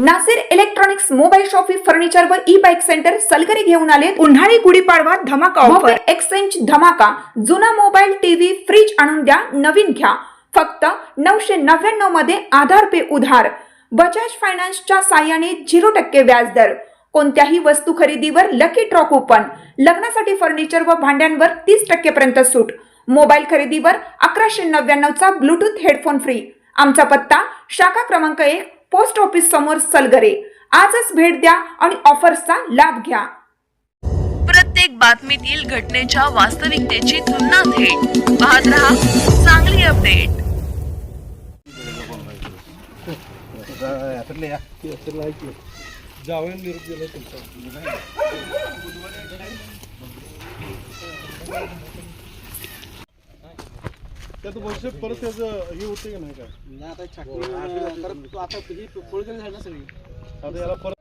Nasir electronics mobile shoppy furniture व e bike centre सलगरी घेऊन आले उन्हाळी गुढीपाडवा धमाका ऑफर एक्सचेंज धमाका। जुना मोबाईल टीव्ही फ्रीज आणून द्या, नवीन घ्या फक्त 999 मध्ये आधार पे उधार। बजाज फायनान्सच्या साहाय्याने 0% व्याजदर। कोणत्याही वस्तू खरेदीवर लकी ड्रॉ कुपन। लग्नासाठी फर्निचर व भांड्यांवर 30% पर्यंत सूट। मोबाईल खरेदीवर 1199 चा ब्लूटूथ हेडफोन फ्री। आमचा पत्ता शाखा क्रमांक 1 पोस्ट ऑफिस समोर सलगरे। आजच भेट द्या आणि ऑफर्सचा लाभ घ्या। प्रत्येक बातमीतील घटनेच्या वास्तविकतेची तुलना थेट पाहत रहा चांगली अपडेट। त्यात वर्ष परत त्याचं हे होते की नाही काय? नाही आता छाटणी करत आता तुझी पोळगेल झाली ना सगळी। आता याला परत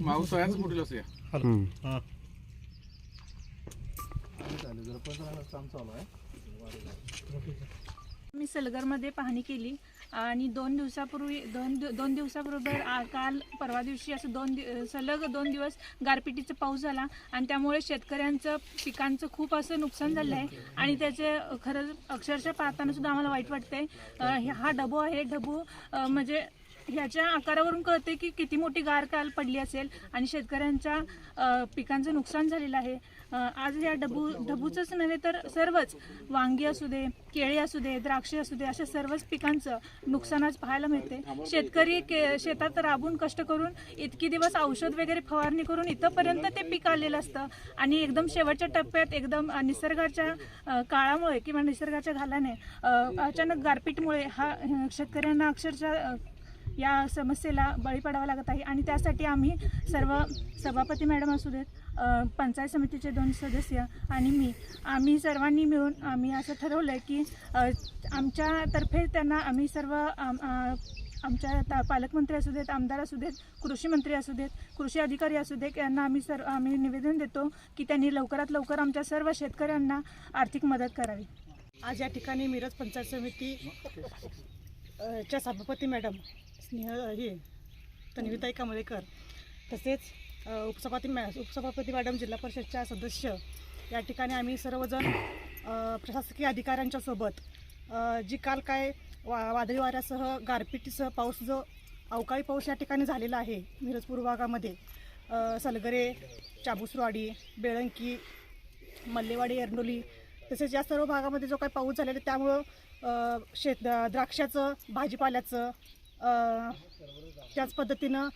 माऊस आहे मोठी असते मी सलगरमध्ये पाहणी केली आणि दोन दिवसापूर्वी काल परवा दिवशी असं सलग 2 दिवस गारपिटीचा पाऊस झाला आणि त्यामुळे शेतकऱ्यांचं पिकांचं खूप असं नुकसान झालं आहे आणि त्याचे खरंच अक्षरशः पाहताना सुद्धा आम्हाला वाईट वाटतंय। हा डबू आहे, डबू म्हणजे ह्याच्या आकारावरून कळते की किती मोठी गार काल पडली असेल आणि शेतकऱ्यांच्या पिकांचं नुकसान झालेलं आहे। आज या डबूचंच नव्हे तर सर्वच वांगी असू दे, केळी असू दे, द्राक्षे असू दे, अशा सर्वच पिकांचं नुकसान आज पाहायला मिळते। शेतकरी शेतात राबून कष्ट करून इतकी दिवस औषध वगैरे फवारणी करून इथंपर्यंत ते पीक आलेलं असतं आणि एकदम शेवटच्या टप्प्यात एकदम निसर्गाच्या काळामुळे किंवा निसर्गाच्या घालाने अचानक गारपीटमुळे हा शेतकऱ्यांना अक्षरशः या समस्येला बळी पडावा लागत आहे आणि त्यासाठी आम्ही सर्व सभापती मॅडम असू देत, पंचायत समितीचे 2 सदस्य आणि आम्ही सर्वांनी मिळून आम्ही असं ठरवलं आहे की आमच्यातर्फे त्यांना आम्ही सर्व आमच्या पालकमंत्री असू देत, आमदार असू देत, कृषी मंत्री असू देत, कृषी अधिकारी असू देत, यांना आम्ही निवेदन देतो की त्यांनी लवकरात लवकर आमच्या सर्व शेतकऱ्यांना आर्थिक मदत करावी। आज या ठिकाणी मिरज पंचायत समिती च्या सभापती मॅडम तन्विताई कमळेकर तसेच उपसभापती मॅडम, जिल्हा परिषदच्या सदस्य या ठिकाणी आम्ही सर्वजण प्रशासकीय अधिकाऱ्यांच्या सोबत जी काल काय वादळी वाऱ्यासह गारपिटीसह पाऊस जो अवकाळी पाऊस या ठिकाणी झालेला आहे मिरज पूर्व भागामध्ये सलगरे, चाबुसवाडी, बेळंकी, मल्लेवाडी, एरंडोली तसेच या सर्व भागामध्ये जो काही पाऊस झालेला त्यामुळं द्राक्षाचं, भाजीपाल्याचं त्याच पद्धतीनं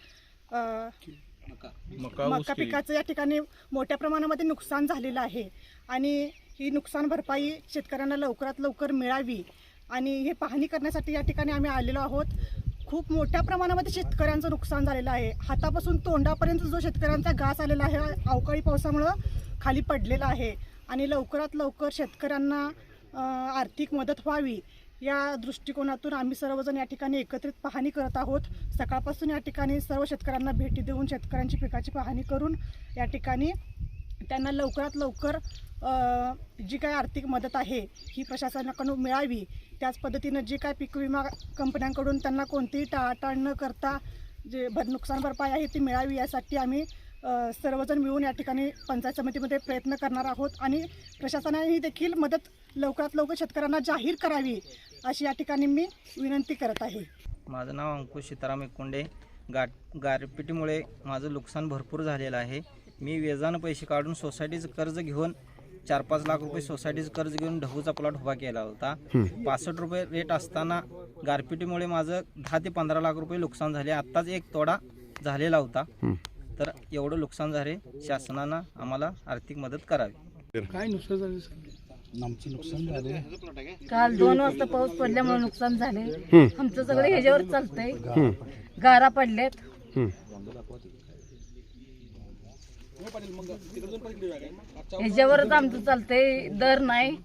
मका पिकाचं या ठिकाणी मोठ्या प्रमाणामध्ये नुकसान झालेलं आहे आणि ही नुकसान भरपाई शेतकऱ्यांना लवकरात लवकर मिळावी आणि हे पाहणी करण्यासाठी या ठिकाणी आम्ही आलेलो आहोत। खूप मोठ्या प्रमाणामध्ये शेतकऱ्यांचं नुकसान झालेलं आहे। हातापासून तोंडापर्यंत जो शेतकऱ्यांचा घास आलेला आहे अवकाळी पावसामुळं खाली पडलेला आहे आणि लवकरात लवकर शेतकऱ्यांना आर्थिक मदत व्हावी या दृष्टिकोनातून आम्ही सर्वजण या ठिकाणी एकत्रित पाहणी करत आहोत। सकाळपासून या ठिकाणी सर्व शेतकऱ्यांना भेटी देऊन शेतकऱ्यांची पिकाची पाहणी करून या ठिकाणी त्यांना लवकरात लवकर जी काय आर्थिक मदत आहे ही प्रशासनाकडून मिळावी। त्याच पद्धतीनं जी काय पीक विमा कंपन्यांकडून त्यांना कोणतीही टाळाटाळ न करता जे नुकसान भरपाई आहे ती मिळावी यासाठी आम्ही सर्वजण मिळून या ठिकाणी पंचायत समितीमध्ये प्रयत्न करणार आहोत आणि प्रशासनाने देखील मदत लवकरात लवकर शेतकऱ्यांना जाहीर करावी अशी या ठिकाणी मी विनंती करत आहे। माझं नाव अंकुश सीताराम एककुंडे। गारपिटीमुळे माझं नुकसान भरपूर झालेलं आहे। मी व्याजानं पैसे काढून सोसायटीचं कर्ज घेऊन 4-5 लाख रुपये सोसायटीचं कर्ज घेऊन ढबूचा प्लॉट उभा केला होता। 65 रुपये रेट असताना गारपिटीमुळे माझं 10 ते 15 लाख रुपये नुकसान झाले। आत्ताच एक तोडा झालेला होता, तर एवढं नुकसान झाले। शासनानं आम्हाला आर्थिक मदत करावी। काय नुकसान झालं? आमचं नुकसान झाले काल 2 वाजता पाऊस पडल्यामुळे नुकसान झाले। आमचं सगळं ह्याच्यावर चालतंय, गारा पडल्यात। ह्याच्यावरच आमचं चालतंय, दर नाही।